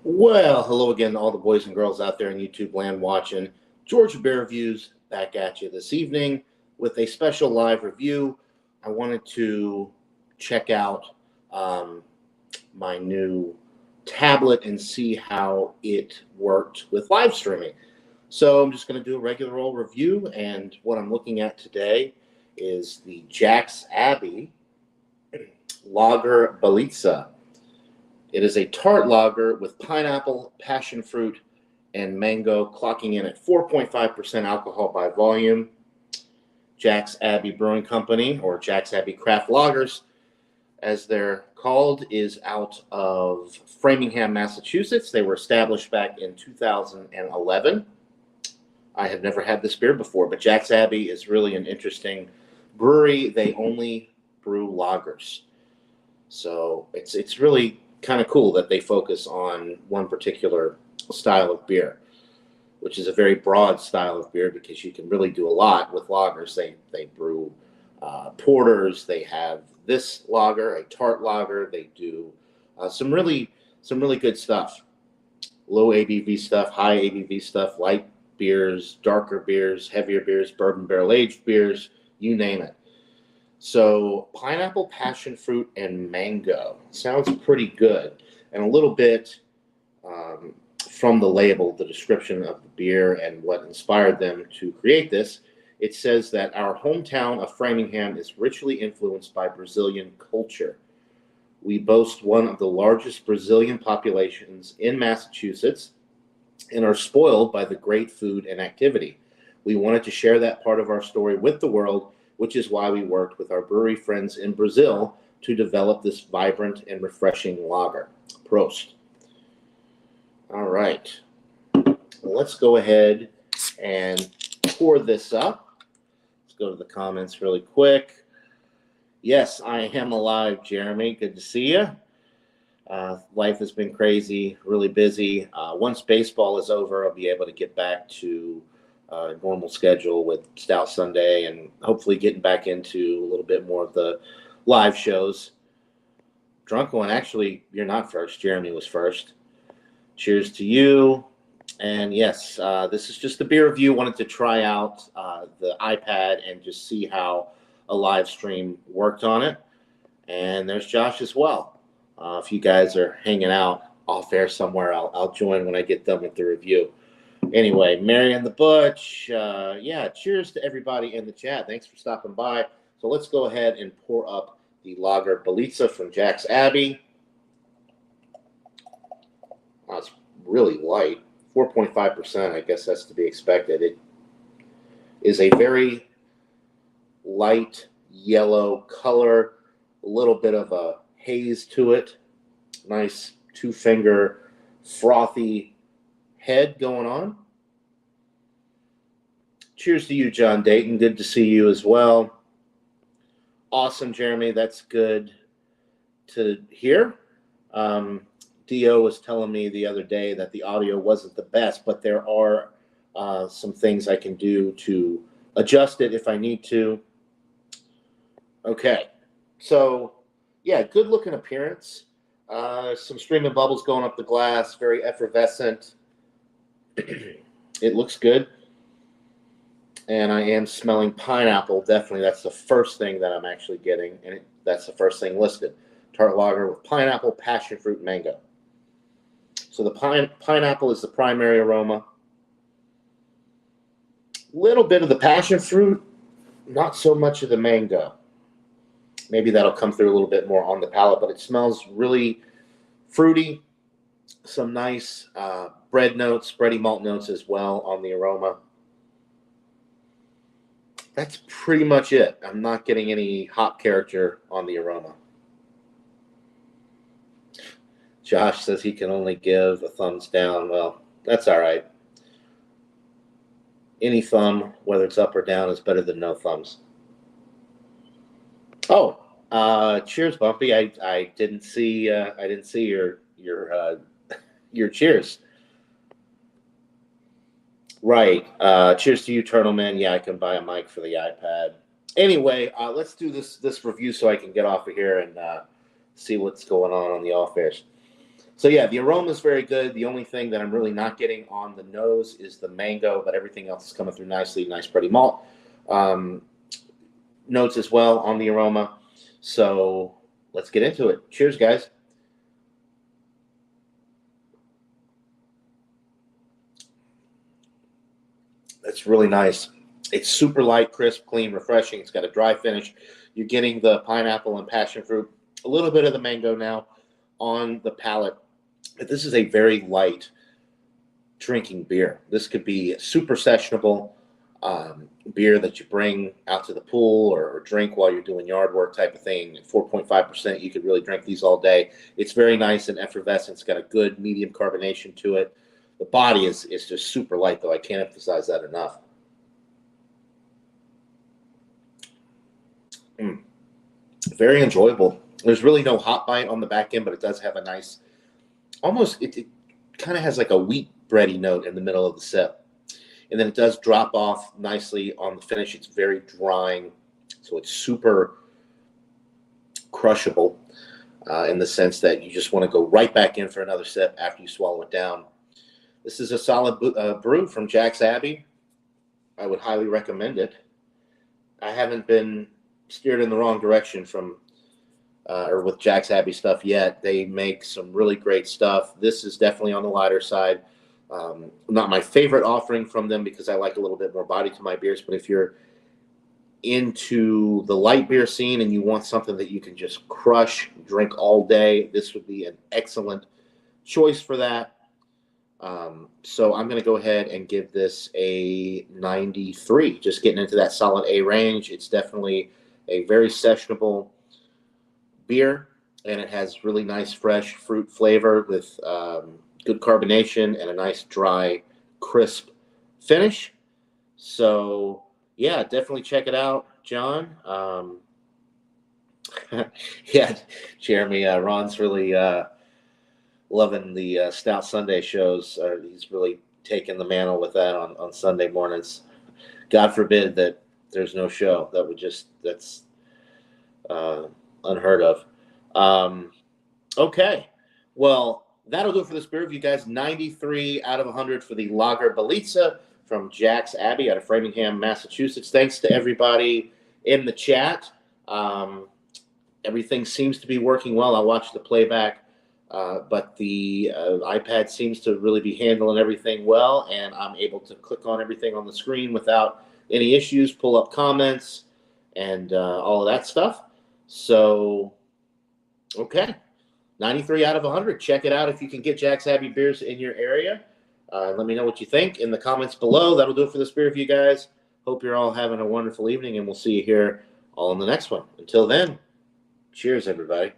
Well, hello again, to all the boys and girls out there in YouTube land watching. Georgia Bear Reviews back at you this evening with a special live review. I wanted to check out um, my new tablet and see how it worked with live streaming. So I'm just going to do a regular old review, and what I'm looking at today is the Jack's Abbey Lager Beleza. It is a tart lager with pineapple, passion fruit, and mango, clocking in at 4.5% alcohol by volume. Jack's Abbey Brewing Company, or Jack's Abbey Craft Lagers, as they're called, is out of Framingham, Massachusetts. They were established back in 2011. I have never had this beer before, but Jack's Abbey is really an interesting brewery. They only brew lagers. So it's really kind of cool that they focus on one particular style of beer, which is a very broad style of beer because you can really do a lot with lagers. They brew porters. They have this lager, a tart lager. They do some really good stuff. Low ABV stuff, high ABV stuff, light beers, darker beers, heavier beers, bourbon barrel aged beers, you name it. So pineapple, passion fruit, and mango sounds pretty good, and a little bit from the label, the description of the beer and what inspired them to create this. It says that our hometown of Framingham is richly influenced by Brazilian culture. We boast one of the largest Brazilian populations in Massachusetts and are spoiled by the great food and activity. We wanted to share that part of our story with the world, which is why we worked with our brewery friends in Brazil to develop this vibrant and refreshing lager. Prost. All right. Well, let's go ahead and pour this up. Let's go to the comments really quick. Yes, I am alive, Jeremy. Good to see you. Life has been crazy, really busy. Once baseball is over, I'll be able to get back to normal schedule with Stout Sunday and hopefully getting back into a little bit more of the live shows. Drunk one, actually, you're not first. Jeremy was first. Cheers to you. And yes, this is just a beer review. Wanted to try out the iPad and just see how a live stream worked on it. And there's Josh as well. If you guys are hanging out off air somewhere, I'll join when I get done with the review. Anyway, Mary and the Butch, yeah, cheers to everybody in the chat. Thanks for stopping by. So let's go ahead and pour up the Lager Beleza from Jack's Abbey. Oh, it's really light, 4.5%. I guess that's to be expected. It is a very light yellow color, a little bit of a haze to it. Nice two-finger frothy head going on. Cheers to you, John Dayton. Good to see you as well. Awesome, Jeremy. That's good to hear. Dio was telling me the other day that the audio wasn't the best, but there are some things I can do to adjust it if I need to. Okay, so yeah, good looking appearance. Some streaming bubbles going up the glass, very effervescent. It looks good. And I am smelling pineapple. Definitely, that's the first thing that I'm actually getting, and that's the first thing listed. Tart lager with pineapple, passion fruit, mango. So the pineapple is the primary aroma. Little bit of the passion fruit, not so much of the mango. Maybe that'll come through a little bit more on the palate, but it smells really fruity. Some nice bread notes, bready malt notes as well on the aroma. That's pretty much it. I'm not getting any hop character on the aroma. Josh says he can only give a thumbs down. Well, that's all right. Any thumb, whether it's up or down, is better than no thumbs. Oh, cheers, Bumpy. I didn't see your cheers. Right. Cheers to you, Turtle Man. Yeah, I can buy a mic for the iPad. Anyway, let's do this review so I can get off of here and see what's going on the off airs. So yeah, the aroma is very good. The only thing that I'm really not getting on the nose is the mango, but everything else is coming through nicely. Nice, pretty malt notes as well on the aroma. So let's get into it. Cheers, guys. That's really nice. It's super light, crisp, clean, refreshing. It's got a dry finish. You're getting the pineapple and passion fruit, a little bit of the mango now on the palate. But this is a very light drinking beer. This could be super sessionable beer that you bring out to the pool or drink while you're doing yard work type of thing. 4.5%, you could really drink these all day. It's very nice and effervescent. It's got a good medium carbonation to it. The body is just super light, though. I can't emphasize that enough. Very enjoyable. There's really no hot bite on the back end, but it does have a nice, almost, it kind of has like a wheat bready note in the middle of the sip. And then it does drop off nicely on the finish. It's very drying, so it's super crushable in the sense that you just want to go right back in for another sip after you swallow it down. This is a solid brew from Jack's Abbey. I would highly recommend it. I haven't been steered in the wrong direction from or with Jack's Abbey stuff yet. They make some really great stuff. This is definitely on the lighter side. Not my favorite offering from them because I like a little bit more body to my beers, but if you're into the light beer scene and you want something that you can just crush, drink all day, this would be an excellent choice for that. So I'm going to go ahead and give this a 93, just getting into that solid A range. It's definitely a very sessionable beer, and it has really nice fresh fruit flavor with good carbonation and a nice dry, crisp finish. So yeah, definitely check it out, John. Yeah, Jeremy, Ron's really loving the Stout Sunday shows. He's really taking the mantle with that on Sunday mornings. God forbid that there's no show. That's unheard of. Okay. Well, that'll do it for this beer review, guys. 93 out of 100 for the Lager Beleza from Jack's Abbey out of Framingham, Massachusetts. Thanks to everybody in the chat. Everything seems to be working well. I watched the playback. But the iPad seems to really be handling everything well, and I'm able to click on everything on the screen without any issues, pull up comments, and all of that stuff. So, okay, 93 out of 100. Check it out if you can get Jack's Abbey beers in your area. Let me know what you think in the comments below. That'll do it for this beer review, guys. Hope you're all having a wonderful evening, and we'll see you here all in the next one. Until then, cheers, everybody.